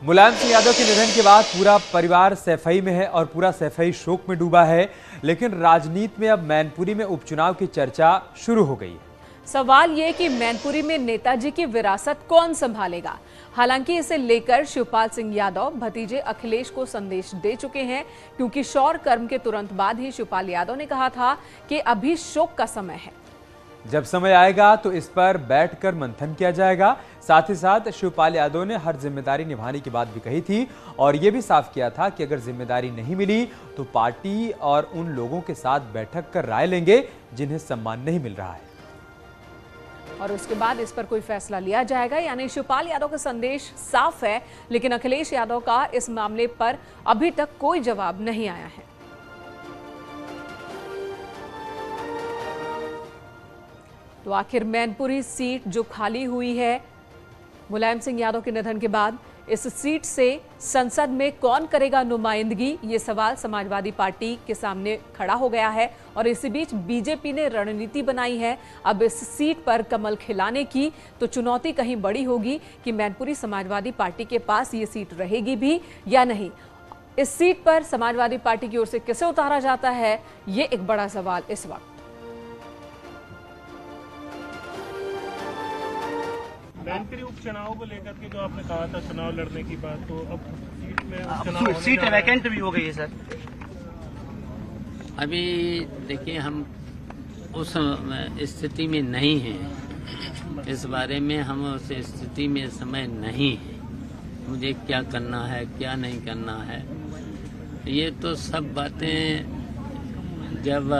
मुलायम सिंह यादव के निधन के बाद पूरा परिवार सैफई में है और पूरा सैफई शोक में डूबा है। लेकिन राजनीति में अब मैनपुरी में उपचुनाव की चर्चा शुरू हो गई है। सवाल ये कि मैनपुरी में नेताजी की विरासत कौन संभालेगा। हालांकि इसे लेकर शिवपाल सिंह यादव भतीजे अखिलेश को संदेश दे चुके हैं, क्योंकि शौर्य कर्म के तुरंत बाद ही शिवपाल यादव ने कहा था कि अभी शोक का समय है। जब समय आएगा तो इस पर बैठकर मंथन किया जाएगा। साथ ही साथ शिवपाल यादव ने हर जिम्मेदारी निभाने की बात भी कही थी और ये भी साफ किया था कि अगर जिम्मेदारी नहीं मिली तो पार्टी और उन लोगों के साथ बैठक कर राय लेंगे जिन्हें सम्मान नहीं मिल रहा है और उसके बाद इस पर कोई फैसला लिया जाएगा। यानी शिवपाल यादव का संदेश साफ है, लेकिन अखिलेश यादव का इस मामले पर अभी तक कोई जवाब नहीं आया है। तो आखिर मैनपुरी सीट जो खाली हुई है मुलायम सिंह यादव के निधन के बाद, इस सीट से संसद में कौन करेगा नुमाइंदगी, ये सवाल समाजवादी पार्टी के सामने खड़ा हो गया है। और इसी बीच बीजेपी ने रणनीति बनाई है अब इस सीट पर कमल खिलाने की। तो चुनौती कहीं बड़ी होगी कि मैनपुरी समाजवादी पार्टी के पास ये सीट रहेगी भी या नहीं। इस सीट पर समाजवादी पार्टी की ओर से किसे उतारा जाता है, ये एक बड़ा सवाल इस वक्त। मैनपुरी उपचुनाव को लेकर के जो आपने कहा था चुनाव लड़ने की बात, तो अब सीट में उपचुनाव सीट वैकेंट भी हो गई है सर। अभी देखिए हम उस स्थिति में नहीं हैं, इस बारे में हम उस स्थिति में समय नहीं है मुझे क्या करना है क्या नहीं करना है। ये तो सब बातें जब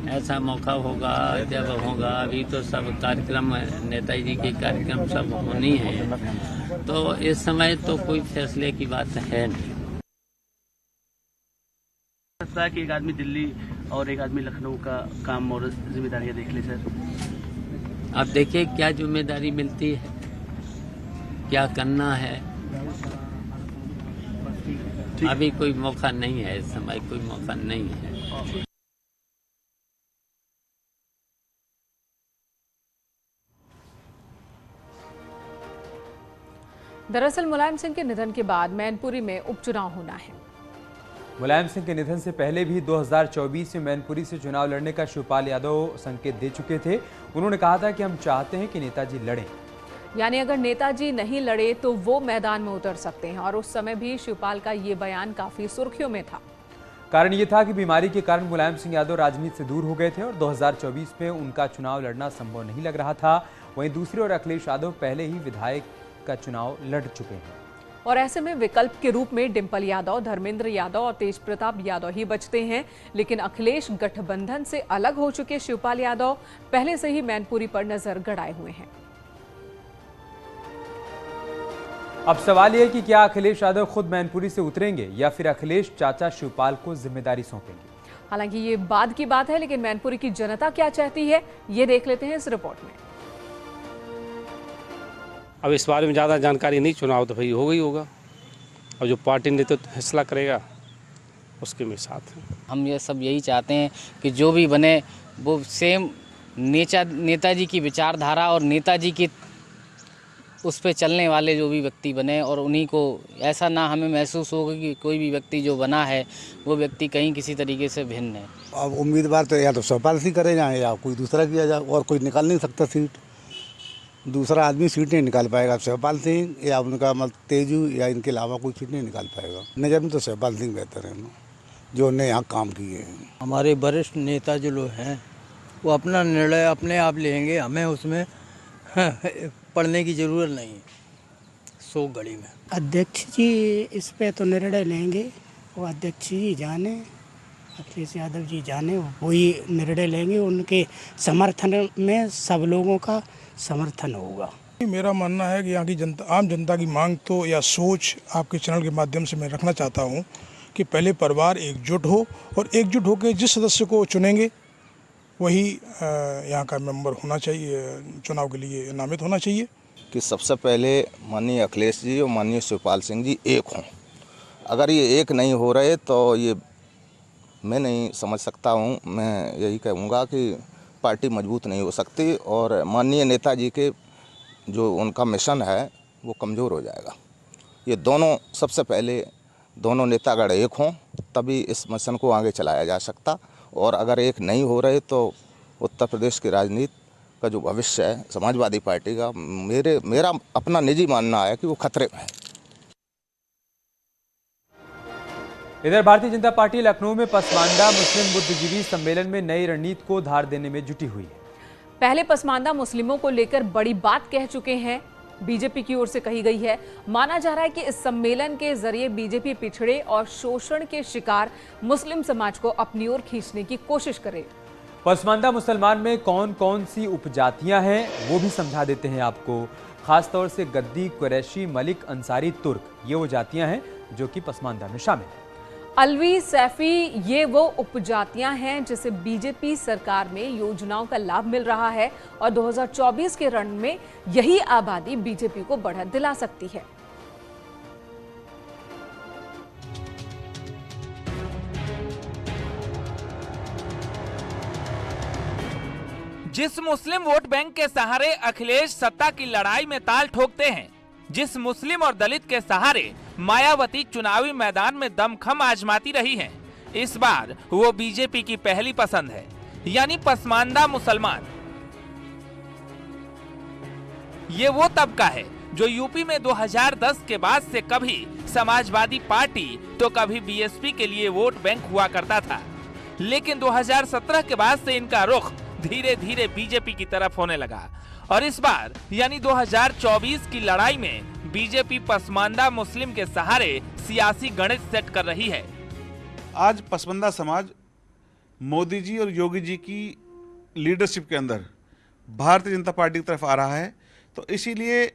ऐसा मौका होगा जब होगा। अभी तो सब कार्यक्रम नेताजी के कार्यक्रम सब होनी है, तो इस समय तो कोई फैसले की बात है नहीं। लगता है कि एक आदमी दिल्ली और एक आदमी लखनऊ का काम और जिम्मेदारियां देख ले सर। आप देखिए क्या जिम्मेदारी मिलती है, क्या करना है। अभी कोई मौका नहीं है, इस समय कोई मौका नहीं है। दरअसल मुलायम सिंह के निधन के बाद मैनपुरी में उपचुनाव होना है। मुलायम सिंह के निधन से पहले भी 2024 में मैनपुरी से चुनाव लड़ने का शिवपाल यादव संकेत दे चुके थे। उन्होंने कहा था कि हम चाहते हैं कि नेताजी लड़ें। यानी अगर नेताजी नहीं लड़े तो वो मैदान में उतर सकते हैं। और उस समय भी शिवपाल का ये बयान काफी सुर्खियों में था। कारण ये था कि बीमारी के कारण मुलायम सिंह यादव राजनीति से दूर हो गए थे और 2024 में उनका चुनाव लड़ना संभव नहीं लग रहा था। वहीं दूसरी ओर अखिलेश यादव पहले ही विधायक का चुनाव लड़ चुके हैं और ऐसे में विकल्प के रूप में डिंपल यादव, धर्मेंद्र यादव और तेज प्रताप यादव ही बचते हैं। लेकिन अखिलेश गठबंधन से अलग हो चुके शिवपाल यादव पहले से ही मैनपुरी पर नजर गड़ाए हुए हैं। अब सवाल यह है कि क्या अखिलेश यादव खुद मैनपुरी से उतरेंगे या फिर अखिलेश चाचा शिवपाल को जिम्मेदारी सौंपेंगे। हालांकि ये बाद की बात है, लेकिन मैनपुरी की जनता क्या चाहती है ये देख लेते हैं इस रिपोर्ट में। अब इस बारे में ज़्यादा जानकारी नहीं, चुनाव तो भाई हो गई होगा। और जो पार्टी नेतृत्व फैसला करेगा उसके में साथ हैं। हम ये सब यही चाहते हैं कि जो भी बने वो सेम नेताजी की विचारधारा और नेताजी की उस पे चलने वाले जो भी व्यक्ति बने, और उन्हीं को ऐसा ना हमें महसूस होगा कि कोई भी व्यक्ति जो बना है वो व्यक्ति कहीं किसी तरीके से भिन्न है। अब उम्मीदवार तो या तो शिवपाल सिंह करे जाए या कोई दूसरा किया जाए, और कोई निकाल नहीं सकता सीट। दूसरा आदमी सीट नहीं निकाल पाएगा। शिवपाल सिंह या उनका तेजू या इनके अलावा कोई सीट नहीं निकाल पाएगा। नजर में तो शिवपाल सिंह बेहतर है जो उन्हें यहाँ काम किए हैं। हमारे वरिष्ठ नेता जो लोग हैं वो अपना निर्णय अपने आप लेंगे, हमें उसमें पढ़ने की जरूरत नहीं है। 100 घड़ी में अध्यक्ष जी इस पे तो निर्णय लेंगे, वो अध्यक्ष जी जाने, अखिलेश यादव जी जाने, वही निर्णय लेंगे। उनके समर्थन में सब लोगों का समर्थन होगा। मेरा मानना है कि यहाँ की जनता, आम जनता की मांग तो या सोच आपके चैनल के माध्यम से मैं रखना चाहता हूँ कि पहले परिवार एकजुट हो और एकजुट होकर जिस सदस्य को चुनेंगे वही यहाँ का मेंबर होना चाहिए, चुनाव के लिए नामित होना चाहिए। कि सबसे पहले माननीय अखिलेश जी और माननीय शिवपाल सिंह जी एक हों। अगर ये एक नहीं हो रहे तो ये मैं नहीं समझ सकता हूँ। मैं यही कहूँगा कि पार्टी मजबूत नहीं हो सकती और माननीय नेताजी के जो उनका मिशन है वो कमज़ोर हो जाएगा। ये दोनों सबसे पहले दोनों नेतागण एक हों, तभी इस मिशन को आगे चलाया जा सकता। और अगर एक नहीं हो रहे तो उत्तर प्रदेश की राजनीति का जो भविष्य है समाजवादी पार्टी का, मेरा अपना निजी मानना है कि वो खतरे में है। इधर भारतीय जनता पार्टी लखनऊ में पसमानदा मुस्लिम बुद्धिजीवी सम्मेलन में नई रणनीति को धार देने में जुटी हुई है। पहले पसमानदा मुस्लिमों को लेकर बड़ी बात कह चुके हैं, बीजेपी की ओर से कही गई है। माना जा रहा है कि इस सम्मेलन के जरिए बीजेपी पिछड़े और शोषण के शिकार मुस्लिम समाज को अपनी ओर खींचने की कोशिश करे। पसमानदा मुसलमान में कौन कौन सी उपजातियां हैं वो भी समझा देते हैं आपको। खासतौर से गद्दी, कुरैशी, मलिक, अंसारी, तुर्क, ये वो जातियां हैं जो कि पसमानदा में शामिल हैं। अलवी, सैफी, ये वो उपजातियां हैं जिसे बीजेपी सरकार में योजनाओं का लाभ मिल रहा है और 2024 के रण में यही आबादी बीजेपी को बढ़त दिला सकती है। जिस मुस्लिम वोट बैंक के सहारे अखिलेश सत्ता की लड़ाई में ताल ठोकते हैं, जिस मुस्लिम और दलित के सहारे मायावती चुनावी मैदान में दमखम आजमाती रही हैं, इस बार वो बीजेपी की पहली पसंद है, यानी पसमानदा मुसलमान। ये वो तबका है जो यूपी में 2010 के बाद से कभी समाजवादी पार्टी तो कभी बीएसपी के लिए वोट बैंक हुआ करता था, लेकिन 2017 के बाद से इनका रुख धीरे धीरे बीजेपी की तरफ होने लगा और इस बार यानी 2024 की लड़ाई में बीजेपी पसमानदा मुस्लिम के सहारे सियासी गणित सेट कर रही है। आज पसमानदा समाज मोदी जी और योगी जी की लीडरशिप के अंदर भारतीय जनता पार्टी की तरफ आ रहा है, तो इसीलिए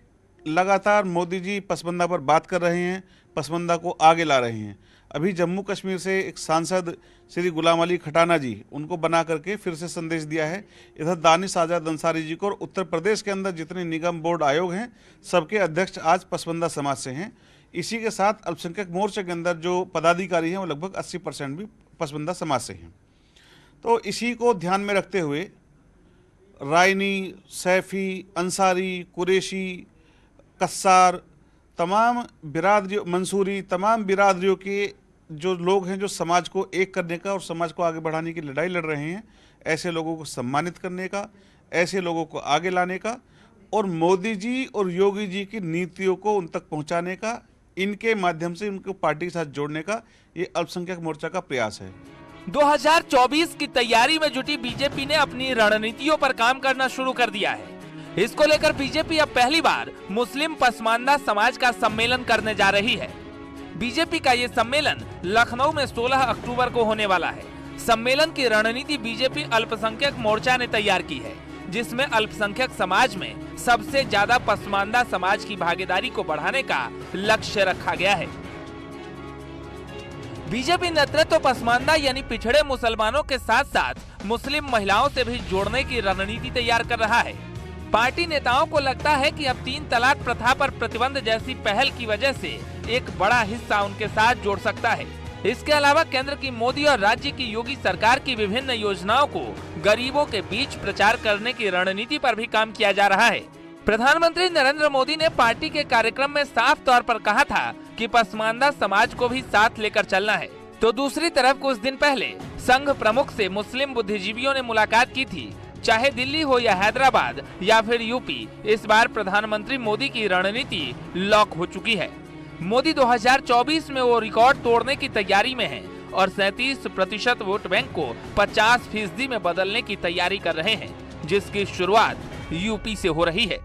लगातार मोदी जी पसमानदा पर बात कर रहे हैं, पसमानदा को आगे ला रहे हैं। अभी जम्मू कश्मीर से एक सांसद श्री गुलाम अली खटाना जी, उनको बना करके फिर से संदेश दिया है। इधर दानिश आजाद अंसारी जी को, और उत्तर प्रदेश के अंदर जितने निगम बोर्ड आयोग हैं सबके अध्यक्ष आज पसमानदा समाज से हैं। इसी के साथ अल्पसंख्यक मोर्चे के अंदर जो पदाधिकारी हैं वो लगभग 80% भी पसमानदा समाज से हैं। तो इसी को ध्यान में रखते हुए रायनी, सैफी, अंसारी, कुरैशी, कस्सार, तमाम बिरादरियों, मंसूरी, तमाम बिरादरियों के जो लोग हैं जो समाज को एक करने का और समाज को आगे बढ़ाने की लड़ाई लड़ रहे हैं, ऐसे लोगों को सम्मानित करने का, ऐसे लोगों को आगे लाने का और मोदी जी और योगी जी की नीतियों को उन तक पहुंचाने का, इनके माध्यम से उनको पार्टी के साथ जोड़ने का ये अल्पसंख्यक मोर्चा का प्रयास है। 2024 की तैयारी में जुटी बीजेपी ने अपनी रणनीतियों पर काम करना शुरू कर दिया है। इसको लेकर बीजेपी अब पहली बार मुस्लिम पसमानदा समाज का सम्मेलन करने जा रही है। बीजेपी का ये सम्मेलन लखनऊ में 16 अक्टूबर को होने वाला है। सम्मेलन की रणनीति बीजेपी अल्पसंख्यक मोर्चा ने तैयार की है, जिसमें अल्पसंख्यक समाज में सबसे ज्यादा पसमानदा समाज की भागीदारी को बढ़ाने का लक्ष्य रखा गया है। बीजेपी नेतृत्व पसमानदा यानी पिछड़े मुसलमानों के साथ साथ मुस्लिम महिलाओं से भी जोड़ने की रणनीति तैयार कर रहा है। पार्टी नेताओं को लगता है कि अब 3 तलाक प्रथा पर प्रतिबंध जैसी पहल की वजह से एक बड़ा हिस्सा उनके साथ जोड़ सकता है। इसके अलावा केंद्र की मोदी और राज्य की योगी सरकार की विभिन्न योजनाओं को गरीबों के बीच प्रचार करने की रणनीति पर भी काम किया जा रहा है। प्रधानमंत्री नरेंद्र मोदी ने पार्टी के कार्यक्रम में साफ तौर पर कहा था कि पसमानदा समाज को भी साथ लेकर चलना है, तो दूसरी तरफ कुछ दिन पहले संघ प्रमुख से मुस्लिम बुद्धिजीवियों ने मुलाकात की थी। चाहे दिल्ली हो या हैदराबाद या फिर यूपी, इस बार प्रधानमंत्री मोदी की रणनीति लॉक हो चुकी है। मोदी 2024 में वो रिकॉर्ड तोड़ने की तैयारी में हैं और 37% वोट बैंक को 50% में बदलने की तैयारी कर रहे हैं, जिसकी शुरुआत यूपी से हो रही है।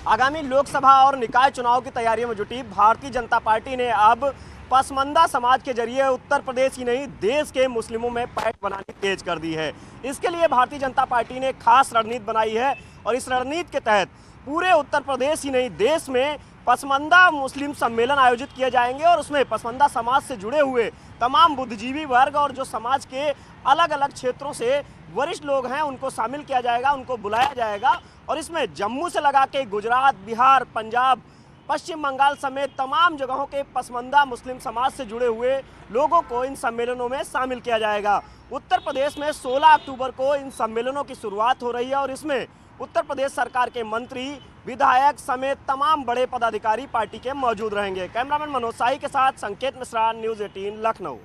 आगामी लोकसभा और निकाय चुनाव की तैयारियों में जुटी भारतीय जनता पार्टी ने अब पसमानदा समाज के जरिए उत्तर प्रदेश ही नहीं देश के मुस्लिमों में पैठ बनानी तेज कर दी है। इसके लिए भारतीय जनता पार्टी ने खास रणनीति बनाई है और इस रणनीति के तहत पूरे उत्तर प्रदेश ही नहीं देश में पसमानदा मुस्लिम सम्मेलन आयोजित किए जाएंगे और उसमें पसमानदा समाज से जुड़े हुए तमाम बुद्धिजीवी वर्ग और जो समाज के अलग अलग क्षेत्रों से वरिष्ठ लोग हैं उनको शामिल किया जाएगा, उनको बुलाया जाएगा और इसमें जम्मू से लगा के गुजरात, बिहार, पंजाब, पश्चिम बंगाल समेत तमाम जगहों के पसमानदा मुस्लिम समाज से जुड़े हुए लोगों को इन सम्मेलनों में शामिल किया जाएगा। उत्तर प्रदेश में 16 अक्टूबर को इन सम्मेलनों की शुरुआत हो रही है और इसमें उत्तर प्रदेश सरकार के मंत्री, विधायक समेत तमाम बड़े पदाधिकारी पार्टी के मौजूद रहेंगे। कैमरामैन मनोज शाही के साथ संकेत मिश्रा, न्यूज़ 18 लखनऊ।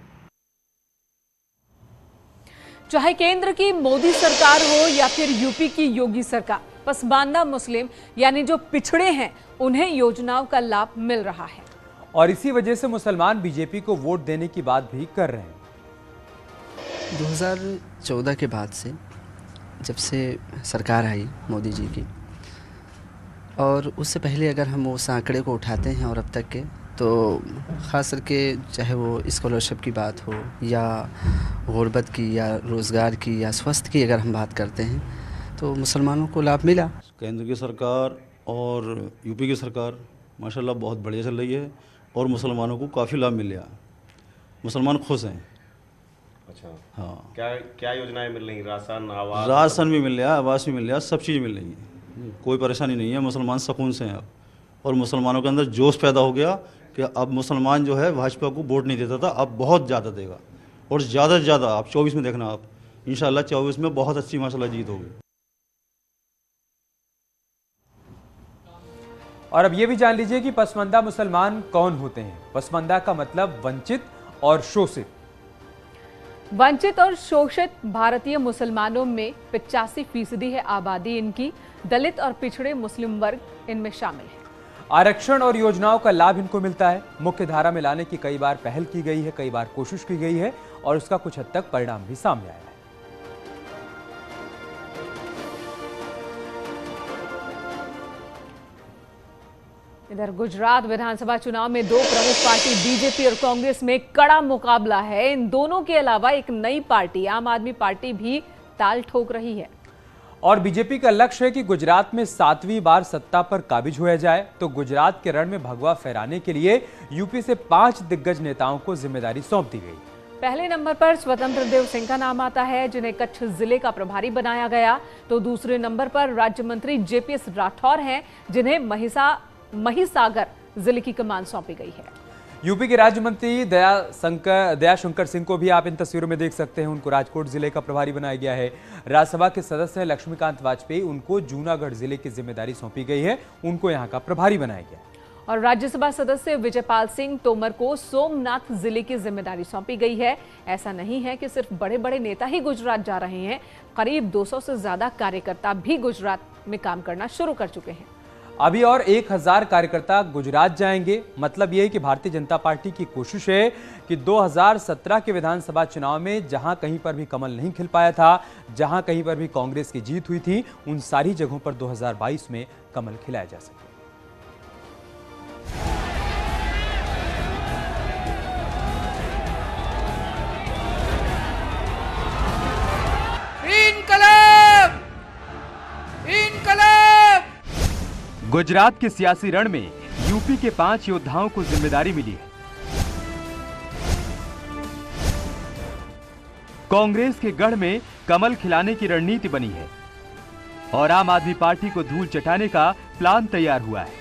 चाहे केंद्र की मोदी सरकार हो या फिर यूपी की योगी सरकार, पसमानदा मुस्लिम यानी जो पिछड़े हैं उन्हें योजनाओं का लाभ मिल रहा है और इसी वजह से मुसलमान बीजेपी को वोट देने की बात भी कर रहे हैं। 2014 के बाद से जब से सरकार आई मोदी जी की, और उससे पहले अगर हम उस आंकड़े को उठाते हैं और अब तक के, तो ख़ास करके चाहे वो स्कॉलरशिप की बात हो या गुर्बत की या रोज़गार की या स्वास्थ्य की अगर हम बात करते हैं, तो मुसलमानों को लाभ मिला। केंद्र की सरकार और यूपी की सरकार माशाल्लाह बहुत बढ़िया चल रही है और मुसलमानों को काफ़ी लाभ मिल रहा। मुसलमान खुश हैं। अच्छा, हाँ। क्या योजनाएं मिल रही? राशन, आवास? राशन भी मिल रहा है, आवास भी मिल रहा है, सब चीज़ मिल रही है, कोई परेशानी नहीं है। मुसलमान सुकून से हैं अब, और मुसलमानों के अंदर जोश पैदा हो गया कि अब मुसलमान जो है भाजपा को वोट नहीं देता था, अब बहुत ज़्यादा देगा और ज़्यादा से ज़्यादा। आप 24 में देखना, आप इंशाल्लाह 24 में बहुत अच्छी माशाल्लाह जीत होगी। और अब ये भी जान लीजिए कि पसमानदा मुसलमान कौन होते हैं। पसमानदा का मतलब वंचित और शोषित। वंचित और शोषित भारतीय मुसलमानों में 85% है आबादी इनकी। दलित और पिछड़े मुस्लिम वर्ग इनमें शामिल है। आरक्षण और योजनाओं का लाभ इनको मिलता है। मुख्य धारा में लाने की कई बार पहल की गई है, कई बार कोशिश की गई है और उसका कुछ हद तक परिणाम भी सामने आया है। इधर गुजरात विधानसभा चुनाव में दो प्रमुख पार्टी बीजेपी और कांग्रेस में कड़ा मुकाबला है। इन दोनों के अलावा एक नई पार्टी आम आदमी पार्टी भी ताल ठोक रही है और बीजेपी का लक्ष्य है कि गुजरात में 7वीं बार सत्ता पर काबिज होया जाए। तो गुजरात के रण में भगवा फहराने के लिए यूपी से 5 दिग्गज नेताओं को जिम्मेदारी सौंप दी गई। पहले नंबर पर स्वतंत्र देव सिंह का नाम आता है, जिन्हें कच्छ जिले का प्रभारी बनाया गया। तो दूसरे नंबर पर राज्य मंत्री जेपीएस राठौर हैं, जिन्हें महिसागर जिले की कमान सौंपी गई है। यूपी के राज्य मंत्री दयाशंकर सिंह को भी आप इन तस्वीरों में देख सकते हैं, उनको राजकोट जिले का प्रभारी बनाया गया है। राज्यसभा के सदस्य लक्ष्मीकांत वाजपेयी, उनको जूनागढ़ जिले की जिम्मेदारी सौंपी गई है, उनको यहां का प्रभारी बनाया गया। और राज्यसभा सदस्य विजयपाल सिंह तोमर को सोमनाथ जिले की जिम्मेदारी सौंपी गई है। ऐसा नहीं है कि सिर्फ बड़े बड़े नेता ही गुजरात जा रहे हैं, करीब 200 से ज्यादा कार्यकर्ता भी गुजरात में काम करना शुरू कर चुके हैं। अभी और 1000 कार्यकर्ता गुजरात जाएंगे। मतलब यह है कि भारतीय जनता पार्टी की कोशिश है कि 2017 के विधानसभा चुनाव में जहां कहीं पर भी कमल नहीं खिल पाया था, जहां कहीं पर भी कांग्रेस की जीत हुई थी, उन सारी जगहों पर 2022 में कमल खिलाया जा सके। गुजरात के सियासी रण में यूपी के 5 योद्धाओं को जिम्मेदारी मिली है। कांग्रेस के गढ़ में कमल खिलाने की रणनीति बनी है और आम आदमी पार्टी को धूल चटाने का प्लान तैयार हुआ है।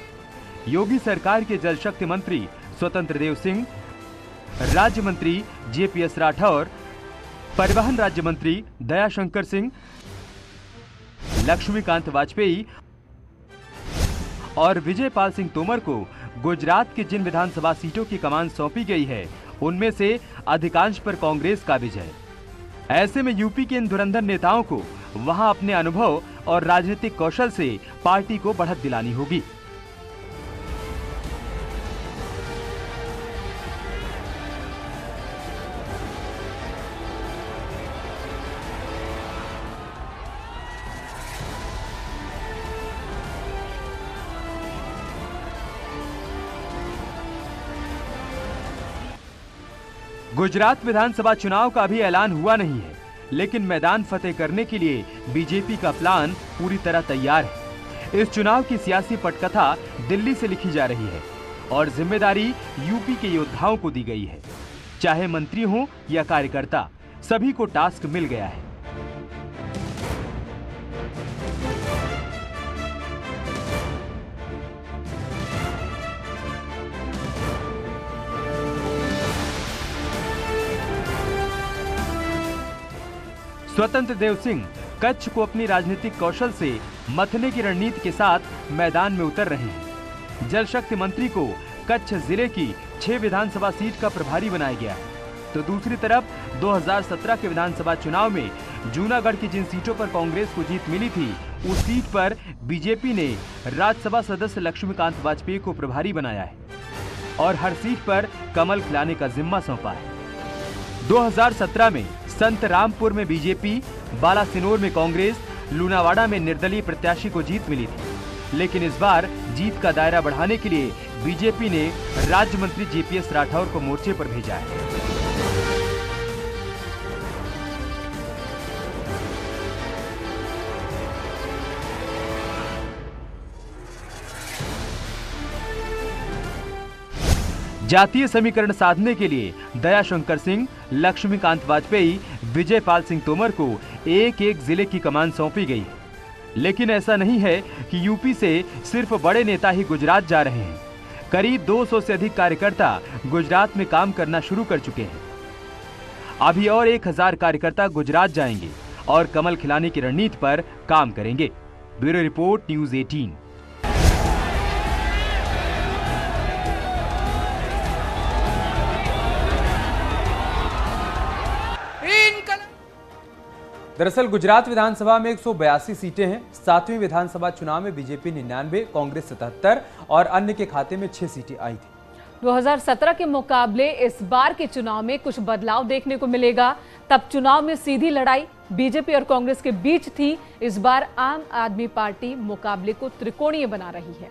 योगी सरकार के जल शक्ति मंत्री स्वतंत्र देव सिंह, राज्य मंत्री जेपीएस राठौर, परिवहन राज्य मंत्री दयाशंकर सिंह, लक्ष्मीकांत वाजपेयी और विजयपाल सिंह तोमर को गुजरात की जिन विधानसभा सीटों की कमान सौंपी गई है, उनमें से अधिकांश पर कांग्रेस काबिज है। ऐसे में यूपी के इन धुरंधर नेताओं को वहां अपने अनुभव और राजनीतिक कौशल से पार्टी को बढ़त दिलानी होगी। गुजरात विधानसभा चुनाव का अभी ऐलान हुआ नहीं है, लेकिन मैदान फतेह करने के लिए बीजेपी का प्लान पूरी तरह तैयार है। इस चुनाव की सियासी पटकथा दिल्ली से लिखी जा रही है और जिम्मेदारी यूपी के योद्धाओं को दी गई है। चाहे मंत्री हो या कार्यकर्ता, सभी को टास्क मिल गया है। स्वतंत्र देव सिंह कच्छ को अपनी राजनीतिक कौशल से मथने की रणनीति के साथ मैदान में उतर रहे हैं। जल शक्ति मंत्री को कच्छ जिले की 6 विधानसभा सीट का प्रभारी बनाया गया है, तो दूसरी तरफ 2017 के विधानसभा चुनाव में जूनागढ़ की जिन सीटों पर कांग्रेस को जीत मिली थी, उस सीट पर बीजेपी ने राज्यसभा सदस्य लक्ष्मीकांत वाजपेयी को प्रभारी बनाया है और हर सीट पर कमल खिलाने का जिम्मा सौंपा है। 2017 में संत रामपुर में बीजेपी, बालासिनोर में कांग्रेस, लूनावाड़ा में निर्दलीय प्रत्याशी को जीत मिली थी, लेकिन इस बार जीत का दायरा बढ़ाने के लिए बीजेपी ने राज्य मंत्री जेपीएस राठौर को मोर्चे पर भेजा है। जातीय समीकरण साधने के लिए दयाशंकर सिंह, लक्ष्मीकांत वाजपेयी, विजयपाल सिंह तोमर को एक एक जिले की कमान सौंपी गई। लेकिन ऐसा नहीं है कि यूपी से सिर्फ बड़े नेता ही गुजरात जा रहे हैं। करीब 200 से अधिक कार्यकर्ता गुजरात में काम करना शुरू कर चुके हैं। अभी और 1000 कार्यकर्ता गुजरात जाएंगे और कमल खिलाने की रणनीति पर काम करेंगे। Bureau report, news 18। दरअसल गुजरात विधानसभा में 182 सीटें हैं। 7वीं विधानसभा चुनाव में बीजेपी 99, कांग्रेस 77 और अन्य के खाते में 6 सीटें आई थी। 2017 के मुकाबले इस बार के चुनाव में कुछ बदलाव देखने को मिलेगा। तब चुनाव में सीधी लड़ाई बीजेपी और कांग्रेस के बीच थी। इस बार आम आदमी पार्टी मुकाबले को त्रिकोणीय बना रही है।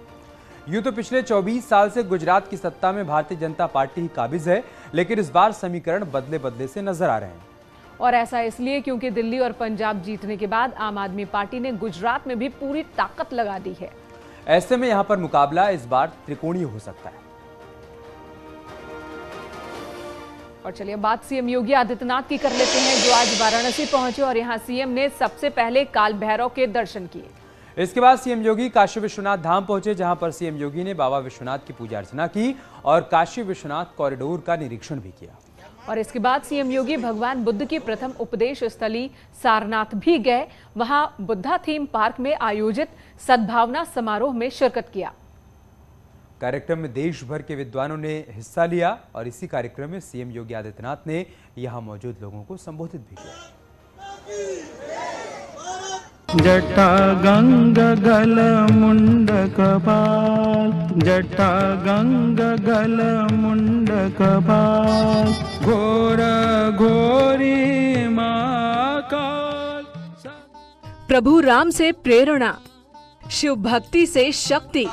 यूं तो पिछले 24 साल से गुजरात की सत्ता में भारतीय जनता पार्टी ही काबिज है, लेकिन इस बार समीकरण बदले बदले से नजर आ रहे हैं। और ऐसा इसलिए क्योंकि दिल्ली और पंजाब जीतने के बाद आम आदमी पार्टी ने गुजरात में भी पूरी ताकत लगा दी है। ऐसे में यहां पर मुकाबला इस बार त्रिकोणीय हो सकता है। और चलिए बात सीएम योगी आदित्यनाथ की कर लेते हैं, जो आज वाराणसी पहुंचे और यहां सीएम ने सबसे पहले काल भैरव के दर्शन किए। इसके बाद सीएम योगी काशी विश्वनाथ धाम पहुंचे, जहां पर सीएम योगी ने बाबा विश्वनाथ की पूजा अर्चना की और काशी विश्वनाथ कॉरिडोर का निरीक्षण भी किया। और इसके बाद सीएम योगी भगवान बुद्ध की प्रथम उपदेश स्थली सारनाथ भी गए। वहां बुद्धा थीम पार्क में आयोजित सद्भावना समारोह में शिरकत किया। कार्यक्रम में देश भर के विद्वानों ने हिस्सा लिया और इसी कार्यक्रम में सीएम योगी आदित्यनाथ ने यहां मौजूद लोगों को संबोधित भी किया। जटा गंग गल मुंड कपाल, जटा गंग गल मुंड कपाल, घोर घोरी महाकाल। प्रभु राम से प्रेरणा, शिव भक्ति से शक्ति,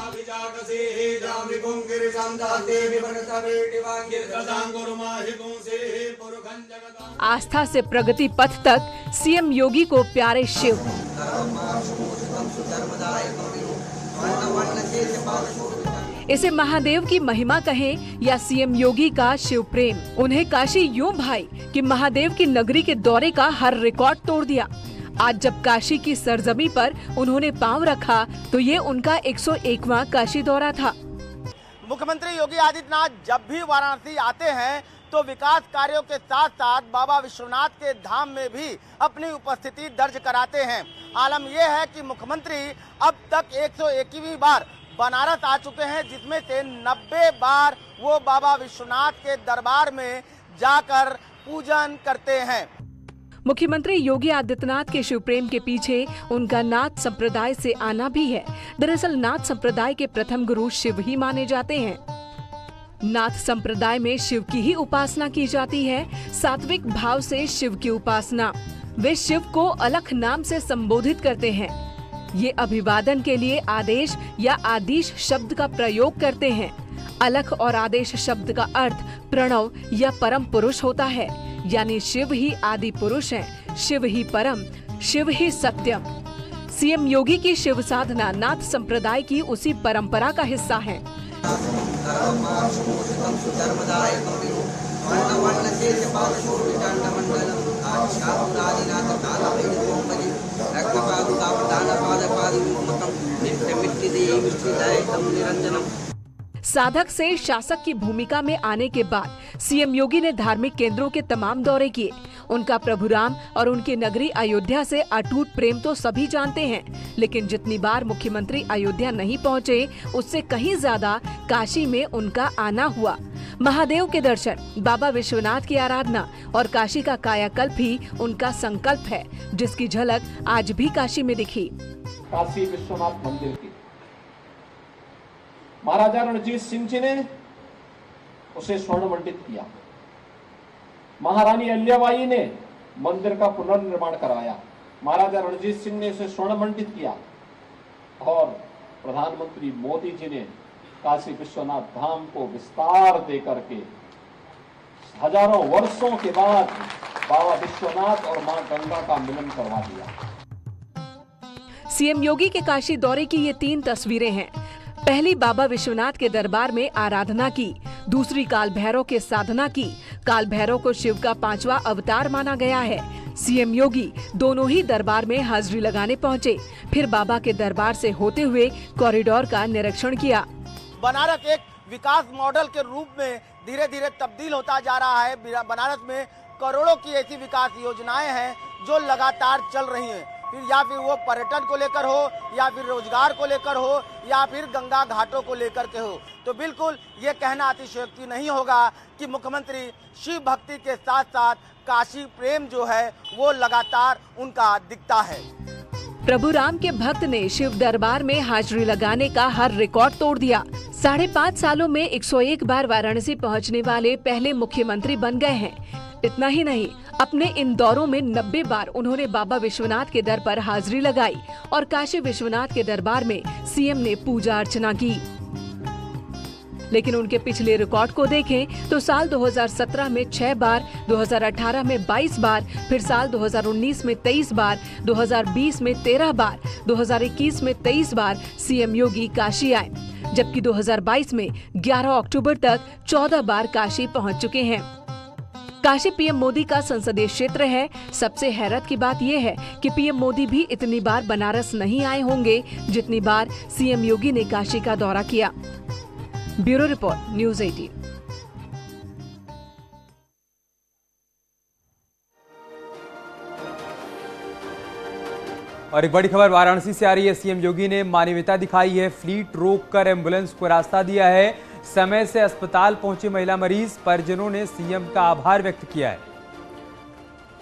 आस्था से प्रगति पथ तक सीएम योगी को प्यारे शिव। इसे महादेव की महिमा कहें या सीएम योगी का शिव प्रेम, उन्हें काशी यूं भाई कि महादेव की नगरी के दौरे का हर रिकॉर्ड तोड़ दिया। आज जब काशी की सरजमी पर उन्होंने पांव रखा तो ये उनका 101वां काशी दौरा था। मुख्यमंत्री योगी आदित्यनाथ जब भी वाराणसी आते हैं तो विकास कार्यों के साथ साथ बाबा विश्वनाथ के धाम में भी अपनी उपस्थिति दर्ज कराते हैं। आलम यह है कि मुख्यमंत्री अब तक 101वीं बार बनारस आ चुके हैं, जिसमें से 90 बार वो बाबा विश्वनाथ के दरबार में जाकर पूजन करते हैं। मुख्यमंत्री योगी आदित्यनाथ के शिव प्रेम के पीछे उनका नाथ संप्रदाय से आना भी है। दरअसल नाथ संप्रदाय के प्रथम गुरु शिव ही माने जाते हैं। नाथ संप्रदाय में शिव की ही उपासना की जाती है, सात्विक भाव से शिव की उपासना। वे शिव को अलख नाम से संबोधित करते हैं। ये अभिवादन के लिए आदेश या आदिश शब्द का प्रयोग करते हैं। अलख और आदेश शब्द का अर्थ प्रणव या परम पुरुष होता है, यानी शिव ही आदि पुरुष हैं, शिव ही परम, शिव ही सत्यम। सीएम योगी की शिव साधना नाथ संप्रदाय की उसी परंपरा का हिस्सा है। साधक से शासक की भूमिका में आने के बाद सीएम योगी ने धार्मिक केंद्रों के तमाम दौरे किए। उनका प्रभुराम और उनकी नगरी अयोध्या से अटूट प्रेम तो सभी जानते हैं, लेकिन जितनी बार मुख्यमंत्री अयोध्या नहीं पहुंचे, उससे कहीं ज्यादा काशी में उनका आना हुआ। महादेव के दर्शन, बाबा विश्वनाथ की आराधना और काशी का कायाकल्प ही उनका संकल्प है, जिसकी झलक आज भी काशी में दिखी। काशी विश्वनाथ मंदिर की महाराजा रणजीत सिंह जी ने उसे स्वर्ण मंडित किया। महारानी अहिल्याबाई ने मंदिर का पुनर्निर्माण कराया। महाराजा रणजीत सिंह ने उसे स्वर्ण मंडित किया और प्रधानमंत्री मोदी जी ने काशी विश्वनाथ धाम को विस्तार देकर के हजारों वर्षों के बाद बाबा विश्वनाथ और मां गंगा का मिलन करवा दिया। सीएम योगी के काशी दौरे की ये 3 तस्वीरें हैं। पहली बाबा विश्वनाथ के दरबार में आराधना की, दूसरी काल भैरव के साधना की। काल भैरव को शिव का 5वां अवतार माना गया है। सीएम योगी दोनों ही दरबार में हाजिरी लगाने पहुंचे, फिर बाबा के दरबार से होते हुए कॉरिडोर का निरीक्षण किया। बनारस एक विकास मॉडल के रूप में धीरे धीरे तब्दील होता जा रहा है। बनारस में करोड़ों की ऐसी विकास योजनाएं हैं जो लगातार चल रही हैं, फिर या फिर वो पर्यटन को लेकर हो, या फिर रोजगार को लेकर हो, या फिर गंगा घाटों को लेकर के हो। तो बिल्कुल ये कहना अतिशयोक्ति नहीं होगा कि मुख्यमंत्री शिव भक्ति के साथ साथ काशी प्रेम जो है वो लगातार उनका दिखता है। प्रभु राम के भक्त ने शिव दरबार में हाजिरी लगाने का हर रिकॉर्ड तोड़ दिया। 5.5 सालों में 101 बार वाराणसी पहुंचने वाले पहले मुख्यमंत्री बन गए हैं। इतना ही नहीं, अपने इन दौरों में 90 बार उन्होंने बाबा विश्वनाथ के दर पर हाजिरी लगाई और काशी विश्वनाथ के दरबार में सीएम ने पूजा अर्चना की। लेकिन उनके पिछले रिकॉर्ड को देखें तो साल 2017 में 6 बार, 2018 में 22 बार, फिर साल 2019 में 23 बार, 2020 में 13 बार, 2021 में 23 बार सीएम योगी काशी आए, जबकि 2022 में 11 अक्टूबर तक 14 बार काशी पहुंच चुके हैं। काशी पीएम मोदी का संसदीय क्षेत्र है। सबसे हैरत की बात यह है कि पीएम मोदी भी इतनी बार बनारस नहीं आए होंगे जितनी बार सीएम योगी ने काशी का दौरा किया। Bureau report, news 18। और एक बड़ी खबर वाराणसी से आ रही है। सीएम योगी ने मानवीयता दिखाई है, फ्लीट रोककर एम्बुलेंस को रास्ता दिया है। समय से अस्पताल पहुंची महिला मरीज, परिजनों ने सीएम का आभार व्यक्त किया है।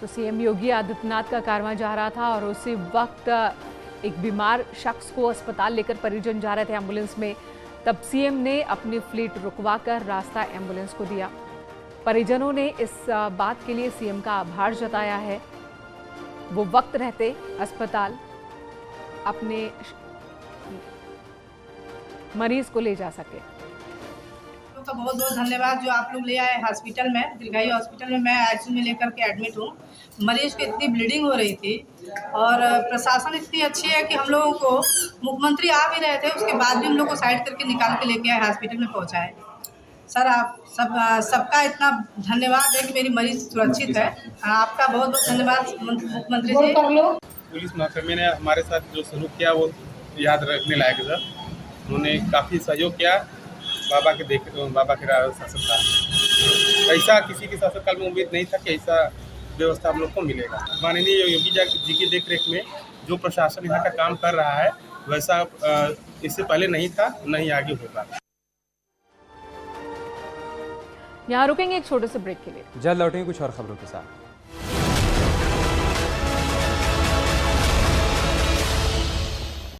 तो सीएम योगी आदित्यनाथ का कारवां जा रहा था और उसी वक्त एक बीमार शख्स को अस्पताल लेकर परिजन जा रहे थे एम्बुलेंस में, तब सीएम ने अपनी फ्लीट रुकवाकर रास्ता एम्बुलेंस को दिया। परिजनों ने इस बात के लिए सीएम का आभार जताया है। वो वक्त रहते अस्पताल अपने मरीज को ले जा सके। तो बहुत बहुत धन्यवाद जो आप लोग ले आए हॉस्पिटल में, दीर्घायु हॉस्पिटल में। मैं आईसीयू में लेकर के एडमिट हूँ। मरीज को इतनी ब्लीडिंग हो रही थी और प्रशासन इतनी अच्छी है कि हम लोगों को मुख्यमंत्री आ भी रहे थे, उसके बाद भी हम लोग को साइड करके निकाल के लेके आए, हॉस्पिटल में पहुँचाए। सर आप सबका इतना धन्यवाद है कि मेरी मरीज सुरक्षित है। आपका बहुत बहुत धन्यवाद मुख्यमंत्री जी। पुलिस महकमे ने हमारे साथ जो सलूक किया वो याद रखने लायक है सर। उन्होंने काफ़ी सहयोग किया बाबा के शासनकाल में। ऐसा किसी के शासनकाल में उम्मीद नहीं था कि ऐसा व्यवस्था हम लोग को मिलेगा। माननीय योगी जी की देखरेख में जो प्रशासन यहाँ का काम कर रहा है वैसा इससे पहले नहीं था, नहीं आगे होगा। यहाँ रुकेंगे एक छोटे से ब्रेक के लिए, जल्द लौटेंगे कुछ और खबरों के साथ।